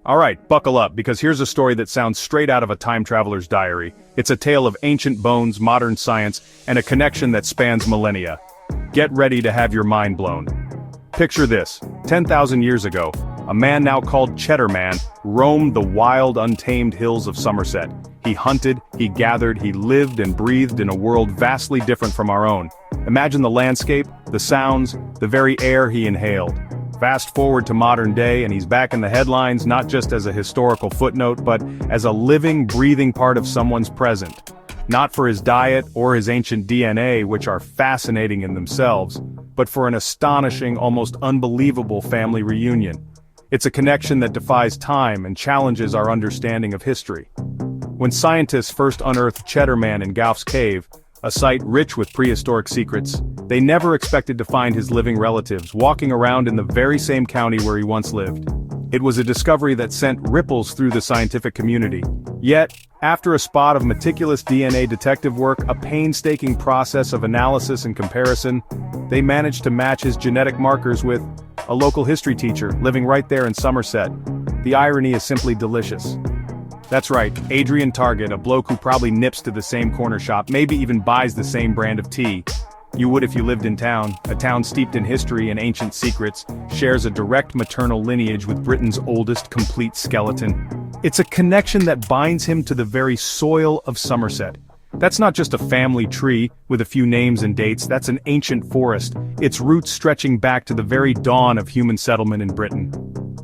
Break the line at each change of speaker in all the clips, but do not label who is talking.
Alright, buckle up, because here's a story that sounds straight out of a time traveler's diary. It's a tale of ancient bones, modern science, and a connection that spans millennia. Get ready to have your mind blown. Picture this: 10,000 years ago, a man now called Cheddar Man roamed the wild, untamed hills of Somerset. He hunted, he gathered, he lived and breathed in a world vastly different from our own. Imagine the landscape, the sounds, the very air he inhaled. Fast forward to modern day and he's back in the headlines not just as a historical footnote but as a living, breathing part of someone's present. Not for his diet or his ancient DNA, which are fascinating in themselves, but for an astonishing, almost unbelievable family reunion. It's a connection that defies time and challenges our understanding of history. When scientists first unearthed Cheddar Man in Gough's Cave, a site rich with prehistoric secrets, they never expected to find his living relatives walking around in the very same county where he once lived. It was a discovery that sent ripples through the scientific community. Yet, after a spot of meticulous DNA detective work, a painstaking process of analysis and comparison, they managed to match his genetic markers with a local history teacher living right there in Somerset. The irony is simply delicious. That's right, Adrian Target, a bloke who probably nips to the same corner shop, maybe even buys the same brand of tea you would if you lived in town. A town steeped in history and ancient secrets, shares a direct maternal lineage with Britain's oldest complete skeleton. It's a connection that binds him to the very soil of Somerset. That's not just a family tree with a few names and dates, that's an ancient forest, its roots stretching back to the very dawn of human settlement in Britain.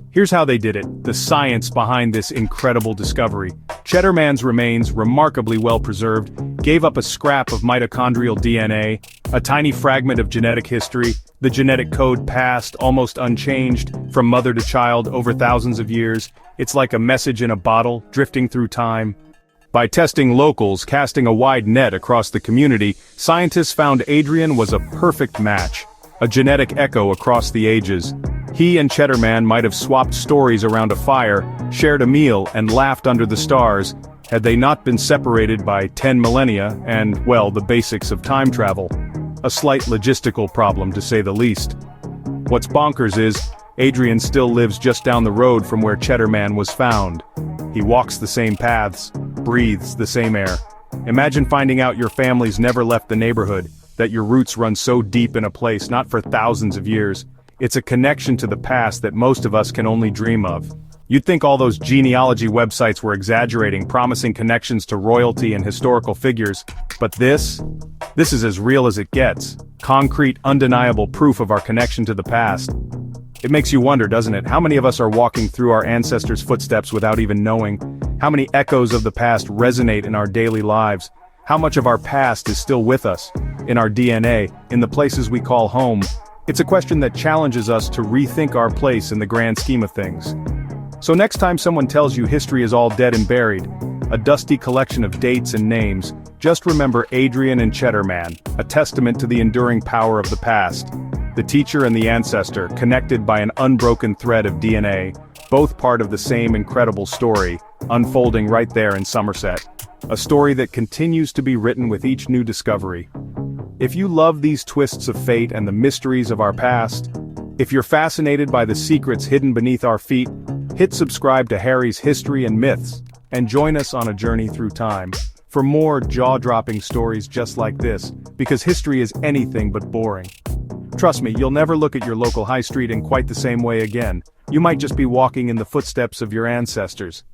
Here's how they did it, the science behind this incredible discovery. Cheddar Man's remains, remarkably well preserved, gave up a scrap of mitochondrial DNA, a tiny fragment of genetic history, the genetic code passed, almost unchanged, from mother to child over thousands of years. It's like a message in a bottle, drifting through time. By testing locals, casting a wide net across the community, scientists found Adrian was a perfect match. A genetic echo across the ages. He and Cheddar Man might have swapped stories around a fire, shared a meal, and laughed under the stars, had they not been separated by 10 millennia and, well, the basics of time travel. A slight logistical problem, to say the least. What's bonkers is, Adrian still lives just down the road from where Cheddar Man was found. He walks the same paths, breathes the same air. Imagine finding out your family's never left the neighborhood, that your roots run so deep in a place not for thousands of years. It's a connection to the past that most of us can only dream of. You'd think all those genealogy websites were exaggerating, promising connections to royalty and historical figures, but this is as real as it gets. Concrete, undeniable proof of our connection to the past. It makes you wonder, doesn't it? How many of us are walking through our ancestors' footsteps without even knowing? How many echoes of the past resonate in our daily lives? How much of our past is still with us? In our DNA, in the places we call home? It's a question that challenges us to rethink our place in the grand scheme of things. So next time someone tells you history is all dead and buried, a dusty collection of dates and names, just remember Adrian and Cheddar Man, a testament to the enduring power of the past. The teacher and the ancestor, connected by an unbroken thread of DNA, both part of the same incredible story, unfolding right there in Somerset. A story that continues to be written with each new discovery. If you love these twists of fate and the mysteries of our past, if you're fascinated by the secrets hidden beneath our feet, hit subscribe to Harry's History and Myths, and join us on a journey through time, for more jaw-dropping stories just like this, because history is anything but boring. Trust me, you'll never look at your local high street in quite the same way again. You might just be walking in the footsteps of your ancestors.